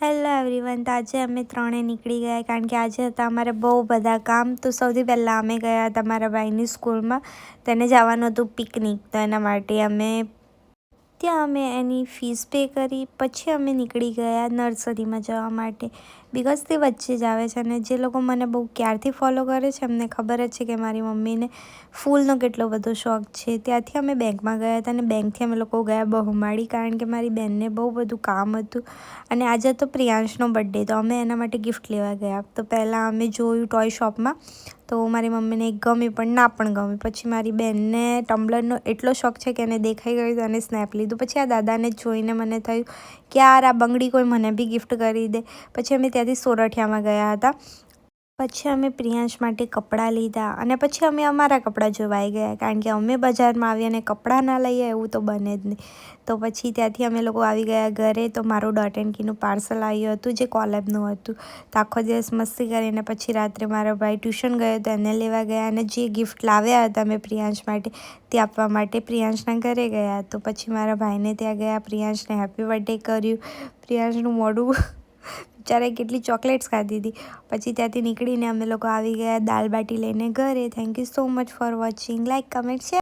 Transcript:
Hello everyone, તો આજે અમે ત્રણે નીકળી ગયા કારણ કે આજે હતા અમારે બહુ બધા કામ. તો સૌથી પહેલાં અમે ગયા હતા મારા ભાઈની સ્કૂલમાં. તેને જવાનું હતું પિકનિક, તો એના માટે ત્યાં અમે એની ફીસ પે કરી. પછી અમે નીકળી ગયા નર્સરીમાં જવા માટે, બિકોઝ તે વચ્ચે જ આવે છે. અને જે લોકો મને બહુ ક્યારથી ફોલો કરે છે એમને ખબર જ છે કે મારી મમ્મીને ફૂલનો કેટલો બધો શોખ છે. ત્યાંથી અમે બેંકમાં ગયા હતા અને બેંકથી અમે લોકો ગયા બહુમાળી, કારણ કે મારી બેનને બહુ બધું કામ હતું. અને આજે તો પ્રિયાંશનો બર્થડે, તો અમે એના માટે ગિફ્ટ લેવા ગયા. તો પહેલાં અમે જોયું ટોય શોપમાં, તો મારી મમ્મીને એક ગમી પણ ના પણ ગમી. પછી મારી બેનને ટમ્બલરનો એટલો શોખ છે કે એને દેખાઈ ગયું અને સ્નેપ લીધું. પછી આ દાદાને જોઈને મને થયું કે યાર આ બંગડી કોઈ મને બી ગિફ્ટ કરી દે. પછી અમે ત્યાંથી સોરઠિયામાં ગયા હતા. પછી અમે પ્રિયાંશ માટે કપડાં લીધા અને પછી અમે અમારા કપડાં જોવાઈ ગયા, કારણ કે અમે બજારમાં આવી અને કપડાં ના લઈએ એવું તો બને જ નહીં. તો પછી ત્યાંથી અમે લોકો આવી ગયા ઘરે. તો મારું ડોટ એન્ડ કીનું પાર્સલ આવ્યું હતું જે કોલેબનું હતું. તો આખો દિવસ મસ્તી કરીને પછી રાત્રે મારો ભાઈ ટ્યુશન ગયો તો એને લેવા ગયા, અને જે ગિફ્ટ લાવ્યા હતા મેં પ્રિયાંશ માટે તે આપવા માટે પ્રિયાંશના ઘરે ગયા. તો પછી મારા ભાઈને ત્યાં ગયા, પ્રિયાંશને હેપી બર્થડે કર્યું. પ્રિયાંશનું મોઢું બિચારાએ કેટલી ચોકલેટ્સ ખાધી હતી. પછી ત્યાંથી નીકળીને અમે લોકો આવી ગયા દાલ બાટી લઈને ઘરે. Thank you so much for watching. Like, comment, share.